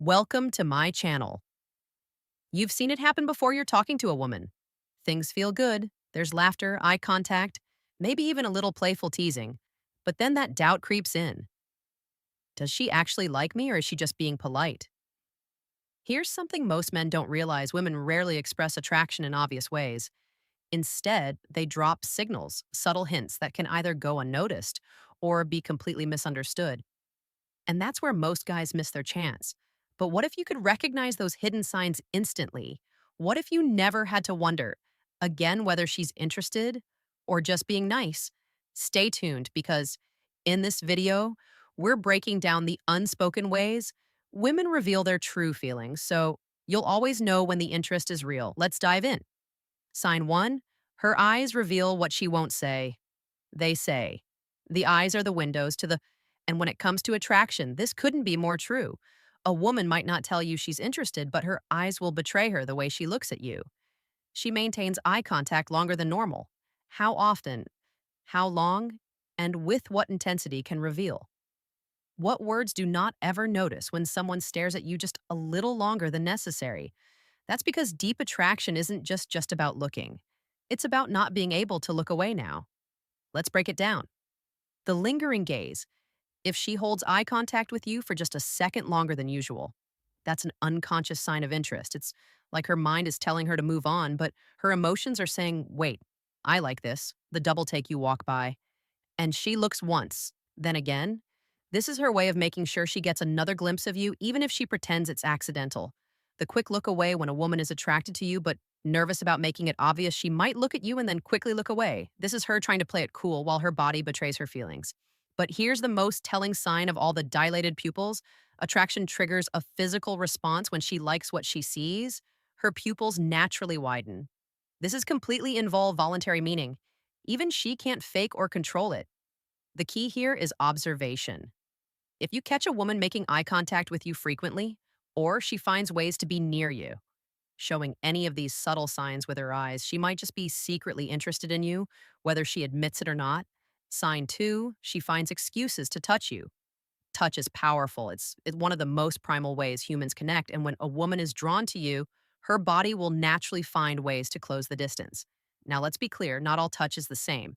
Welcome to my channel. You've seen it happen before you're talking to a woman. Things feel good, there's laughter, eye contact, maybe even a little playful teasing. But then that doubt creeps in. Does she actually like me or is she just being polite? Here's something most men don't realize: women rarely express attraction in obvious ways. Instead, they drop signals, subtle hints that can either go unnoticed or be completely misunderstood. And that's where most guys miss their chance. But what if you could recognize those hidden signs instantly? What if you never had to wonder, again, whether she's interested or just being nice? Stay tuned because in this video, we're breaking down the unspoken ways women reveal their true feelings. So you'll always know when the interest is real. Let's dive in. Sign one: her eyes reveal what she won't say. They say. The eyes are the windows to the. And when it comes to attraction, this couldn't be more true. A woman might not tell you she's interested, but her eyes will betray her the way she looks at you. She maintains eye contact longer than normal. How often, how long, and with what intensity can reveal. What words do not ever notice when someone stares at you just a little longer than necessary? That's because deep attraction isn't just about looking. It's about not being able to look away now. Let's break it down. The lingering gaze. If she holds eye contact with you for just a second longer than usual, that's an unconscious sign of interest. It's like her mind is telling her to move on, but her emotions are saying, wait, I like this. The double take you walk by. And she looks once, then again. This is her way of making sure she gets another glimpse of you, even if she pretends it's accidental. The quick look away: when a woman is attracted to you but nervous about making it obvious, she might look at you and then quickly look away. This is her trying to play it cool while her body betrays her feelings. But here's the most telling sign of all: the dilated pupils. Attraction triggers a physical response when she likes what she sees. Her pupils naturally widen. This is completely involved voluntary, meaning even she can't fake or control it. The key here is observation. If you catch a woman making eye contact with you frequently, or she finds ways to be near you, showing any of these subtle signs with her eyes, she might just be secretly interested in you, whether she admits it or not. Sign two: she finds excuses to touch you. Touch is powerful. It's one of the most primal ways humans connect. And when a woman is drawn to you, her body will naturally find ways to close the distance. Now, let's be clear: not all touch is the same.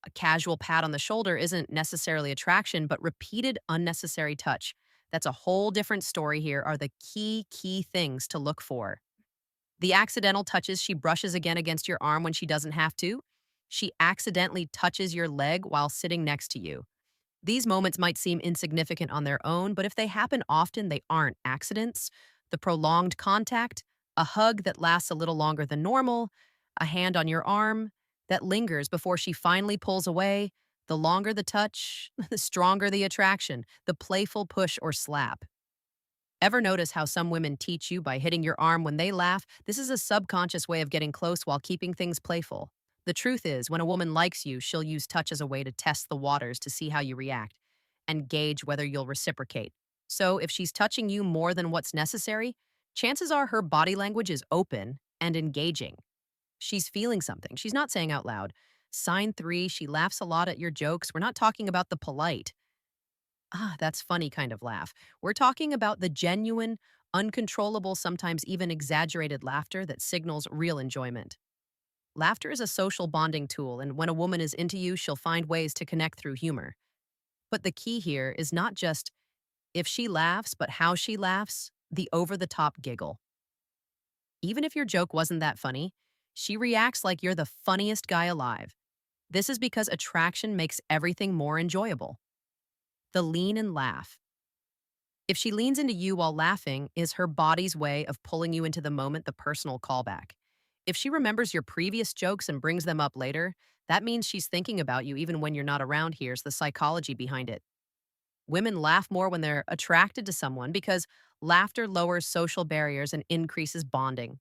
A casual pat on the shoulder isn't necessarily attraction, but repeated unnecessary touch. That's a whole different story. Here are the key things to look for. The accidental touches: she brushes again against your arm when she doesn't have to. She accidentally touches your leg while sitting next to you. These moments might seem insignificant on their own, but if they happen often, they aren't accidents. The prolonged contact, a hug that lasts a little longer than normal, a hand on your arm that lingers before she finally pulls away. The longer the touch, the stronger the attraction, the playful push or slap. Ever notice how some women teach you by hitting your arm when they laugh? This is a subconscious way of getting close while keeping things playful. The truth is, when a woman likes you, she'll use touch as a way to test the waters, to see how you react and gauge whether you'll reciprocate. So, if she's touching you more than what's necessary, chances are her body language is open and engaging. She's feeling something she's not saying out loud. Sign three: she laughs a lot at your jokes. We're not talking about the polite, that's funny kind of laugh. We're talking about the genuine, uncontrollable, sometimes even exaggerated laughter that signals real enjoyment. Laughter is a social bonding tool, and when a woman is into you, she'll find ways to connect through humor. But the key here is not just if she laughs, but how she laughs, the over the top giggle. Even if your joke wasn't that funny, she reacts like you're the funniest guy alive. This is because attraction makes everything more enjoyable. The lean and laugh. If she leans into you while laughing, is her body's way of pulling you into the moment, the personal callback. If she remembers your previous jokes and brings them up later, that means she's thinking about you even when you're not around. Here's the psychology behind it. Women laugh more when they're attracted to someone because laughter lowers social barriers and increases bonding.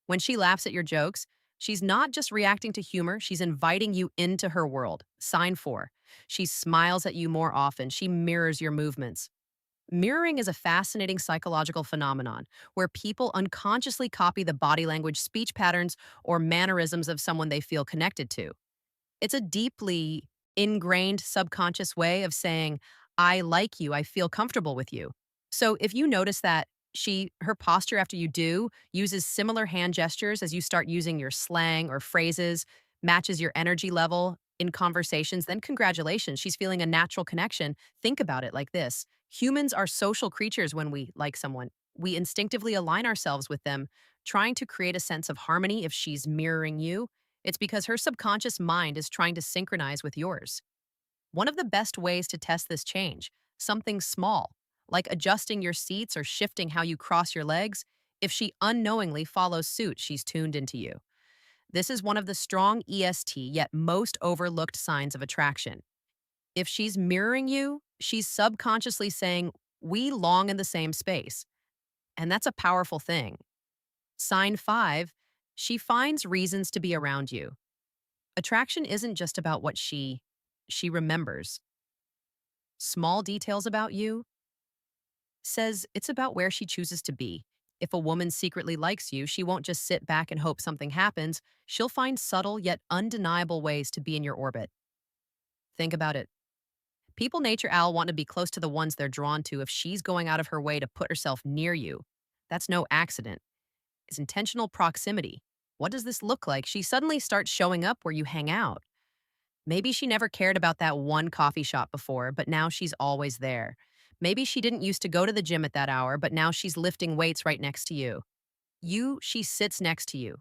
When she laughs at your jokes, she's not just reacting to humor, she's inviting you into her world. Sign four: she smiles at you more often. She mirrors your movements. Mirroring is a fascinating psychological phenomenon where people unconsciously copy the body language, speech patterns, or mannerisms of someone they feel connected to. It's a deeply ingrained subconscious way of saying, I like you, I feel comfortable with you. So if you notice that Her posture after you do uses similar hand gestures as you start using your slang or phrases, matches your energy level in conversations, then congratulations, she's feeling a natural connection. Think about it like this. Humans are social creatures when we like someone. We instinctively align ourselves with them, trying to create a sense of harmony. If she's mirroring you, it's because her subconscious mind is trying to synchronize with yours. One of the best ways to test this change, something small, like adjusting your seats or shifting how you cross your legs, if she unknowingly follows suit, she's tuned into you. This is one of the strong EST yet most overlooked signs of attraction. If she's mirroring you, she's subconsciously saying, "We long in the same space." And that's a powerful thing. Sign 5, she finds reasons to be around you. Attraction isn't just about what she remembers. Small details about you says it's about where she chooses to be. If a woman secretly likes you, she won't just sit back and hope something happens. She'll find subtle yet undeniable ways to be in your orbit. Think about it. People nature owl want to be close to the ones they're drawn to. If she's going out of her way to put herself near you, that's no accident. It's intentional proximity. What does this look like? She suddenly starts showing up where you hang out. Maybe she never cared about that one coffee shop before, but now she's always there. Maybe she didn't used to go to the gym at that hour, but now she's lifting weights right next to you. She sits next to you.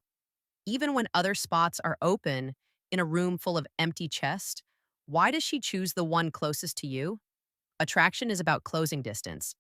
Even when other spots are open in a room full of empty chests, why does she choose the one closest to you? Attraction is about closing distance.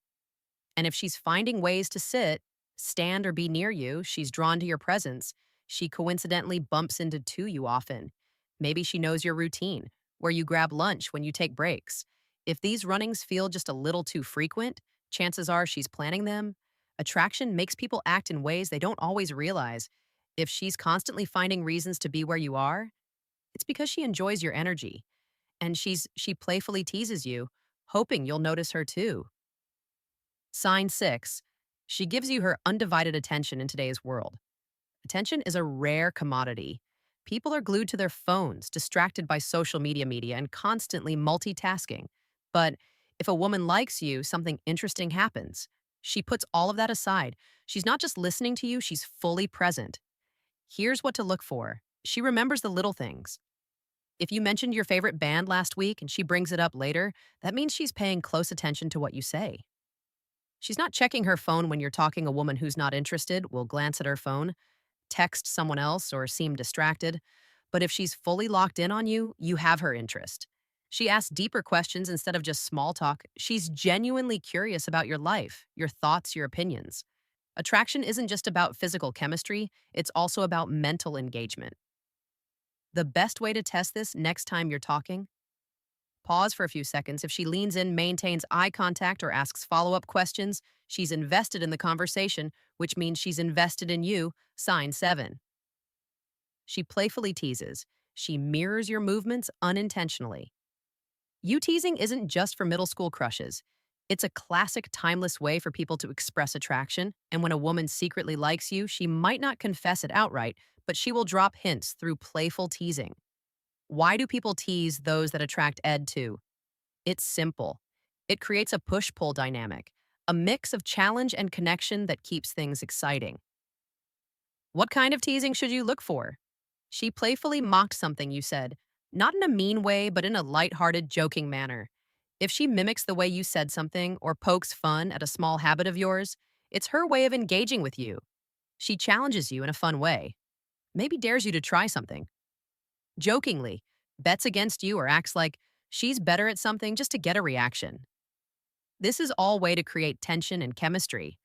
And if she's finding ways to sit, stand, or be near you, she's drawn to your presence. She coincidentally bumps into you often. Maybe she knows your routine, where you grab lunch when you take breaks. If these runnings feel just a little too frequent, chances are she's planning them. Attraction makes people act in ways they don't always realize. If she's constantly finding reasons to be where you are, it's because she enjoys your energy. And she playfully teases you, hoping you'll notice her too. Sign 6. She gives you her undivided attention in today's world. Attention is a rare commodity. People are glued to their phones, distracted by social media, and constantly multitasking. But if a woman likes you, something interesting happens. She puts all of that aside. She's not just listening to you, she's fully present. Here's what to look for. She remembers the little things. If you mentioned your favorite band last week and she brings it up later, that means she's paying close attention to what you say. She's not checking her phone when you're talking. A woman who's not interested will glance at her phone, text someone else, or seem distracted. But if she's fully locked in on you, you have her interest. She asks deeper questions instead of just small talk. She's genuinely curious about your life, your thoughts, your opinions. Attraction isn't just about physical chemistry, it's also about mental engagement. The best way to test this next time you're talking, pause for a few seconds. If she leans in, maintains eye contact, or asks follow up questions, she's invested in the conversation, which means she's invested in you. Sign 7. She playfully teases. She mirrors your movements unintentionally. You teasing isn't just for middle school crushes. It's a classic, timeless way for people to express attraction. And when a woman secretly likes you, she might not confess it outright, but she will drop hints through playful teasing. Why do people tease those that attract Ed too? It's simple. It creates a push-pull dynamic, a mix of challenge and connection that keeps things exciting. What kind of teasing should you look for? She playfully mocked something you said, not in a mean way, but in a light-hearted, joking manner. If she mimics the way you said something or pokes fun at a small habit of yours, it's her way of engaging with you. She challenges you in a fun way, maybe dares you to try something. Jokingly, bets against you or acts like she's better at something just to get a reaction. This is all way to create tension and chemistry.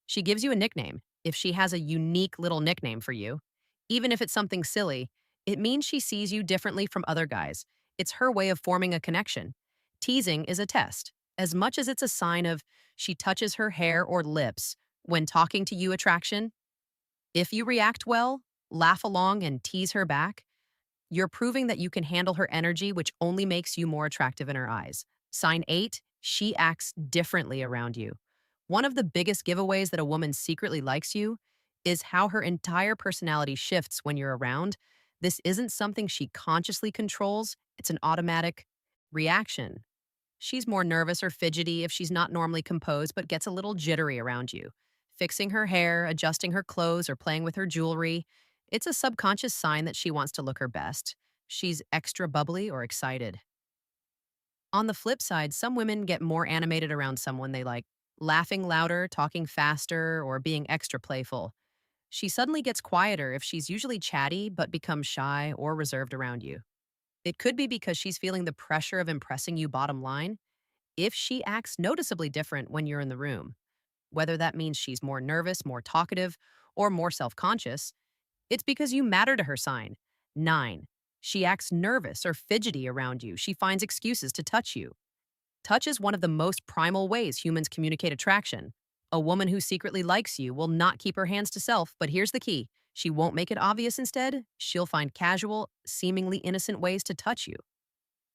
She gives you a nickname. If she has a unique little nickname for you, even if it's something silly, it means she sees you differently from other guys. It's her way of forming a connection. Teasing is a test, as much as it's a sign of she touches her hair or lips when talking to you. Attraction. If you react well, laugh along, and tease her back, you're proving that you can handle her energy, which only makes you more attractive in her eyes. Sign 8, she acts differently around you. One of the biggest giveaways that a woman secretly likes you is how her entire personality shifts when you're around. This isn't something she consciously controls, it's an automatic reaction. She's more nervous or fidgety if she's not normally composed, but gets a little jittery around you. fixing her hair, adjusting her clothes, or playing with her jewelry. It's a subconscious sign that she wants to look her best. She's extra bubbly or excited. On the flip side, some women get more animated around someone they like, laughing louder, talking faster, or being extra playful. She suddenly gets quieter if she's usually chatty but becomes shy or reserved around you. It could be because she's feeling the pressure of impressing you, bottom line, if she acts noticeably different when you're in the room. Whether that means she's more nervous, more talkative, or more self conscious, it's because you matter to her sign. 9. She acts nervous or fidgety around you. She finds excuses to touch you. Touch is one of the most primal ways humans communicate attraction. A woman who secretly likes you will not keep her hands to self, but here's the key. She won't make it obvious instead. She'll find casual, seemingly innocent ways to touch you.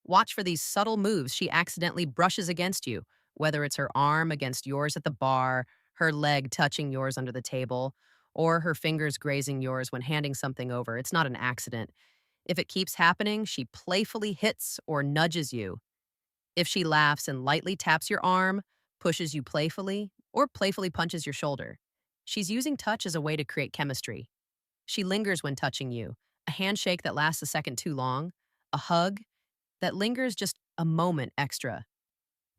Watch for these subtle moves she accidentally brushes against you, whether it's her arm against yours at the bar, her leg touching yours under the table, or her fingers grazing yours when handing something over. It's not an accident. If it keeps happening, she playfully hits or nudges you. If she laughs and lightly taps your arm, pushes you playfully, or playfully punches your shoulder, she's using touch as a way to create chemistry. She lingers when touching you, a handshake that lasts a second too long, a hug that lingers just a moment extra.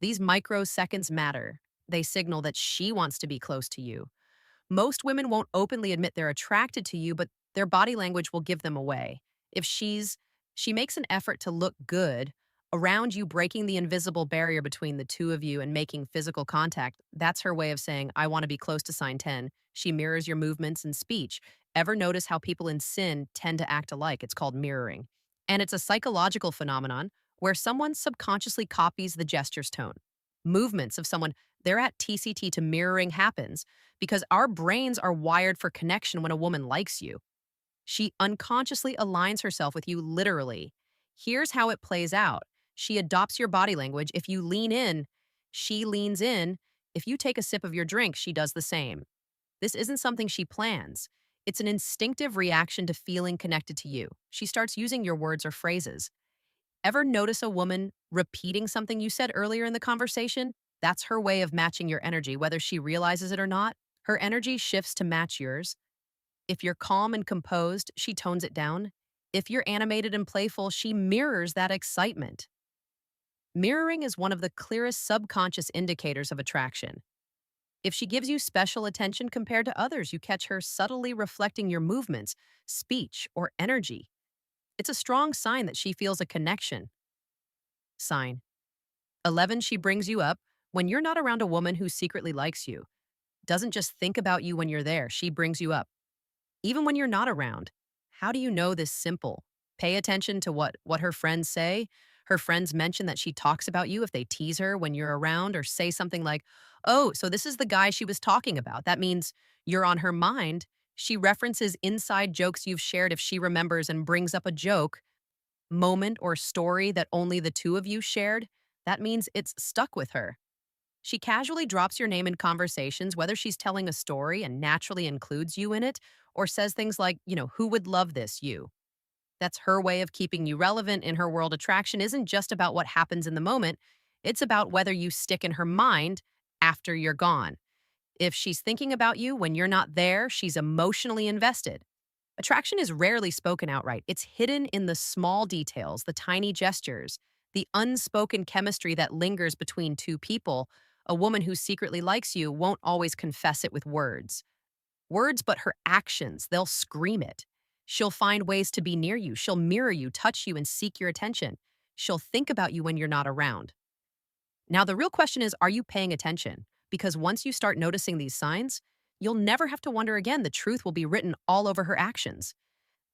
These microseconds matter. They signal that she wants to be close to you. Most women won't openly admit they're attracted to you, but their body language will give them away. If she makes an effort to look good around you, breaking the invisible barrier between the two of you and making physical contact, that's her way of saying, I want to be close to sign 10. She mirrors your movements and speech. Ever notice how people in sin tend to act alike? It's called mirroring. And it's a psychological phenomenon where someone subconsciously copies the gesture's tone. Movements of someone, they're at TCT to mirroring happens because our brains are wired for connection when a woman likes you. She unconsciously aligns herself with you literally. Here's how it plays out. She adopts your body language. If you lean in, she leans in. If you take a sip of your drink, she does the same. This isn't something she plans. It's an instinctive reaction to feeling connected to you. She starts using your words or phrases. Ever notice a woman repeating something you said earlier in the conversation? That's her way of matching your energy, whether she realizes it or not. Her energy shifts to match yours. If you're calm and composed, she tones it down. If you're animated and playful, she mirrors that excitement. Mirroring is one of the clearest subconscious indicators of attraction. If she gives you special attention compared to others, you catch her subtly reflecting your movements, speech, or energy. It's a strong sign that she feels a connection. Sign 11, she brings you up. When you're not around a woman who secretly likes you, doesn't just think about you when you're there, she brings you up. Even when you're not around. How do you know this simple? Pay attention to what her friends say. Her friends mention that she talks about you if they tease her when you're around or say something like, oh, so this is the guy she was talking about. That means you're on her mind. She references inside jokes you've shared if she remembers and brings up a joke, moment, or story that only the two of you shared. That means it's stuck with her. She casually drops your name in conversations, whether she's telling a story and naturally includes you in it, or says things like, who would love this, you? That's her way of keeping you relevant in her world. Attraction isn't just about what happens in the moment, it's about whether you stick in her mind after you're gone. If she's thinking about you when you're not there, she's emotionally invested. Attraction is rarely spoken outright. It's hidden in the small details, the tiny gestures, the unspoken chemistry that lingers between two people. A woman who secretly likes you won't always confess it with words, but her actions, they'll scream it. She'll find ways to be near you. She'll mirror you, touch you, and seek your attention. She'll think about you when you're not around. Now, the real question is, are you paying attention? Because once you start noticing these signs, you'll never have to wonder again. The truth will be written all over her actions.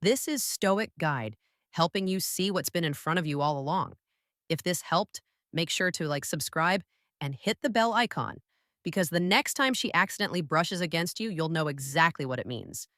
This is Stoic Guide, helping you see what's been in front of you all along. If this helped, make sure to subscribe and hit the bell icon, because the next time she accidentally brushes against you, you'll know exactly what it means.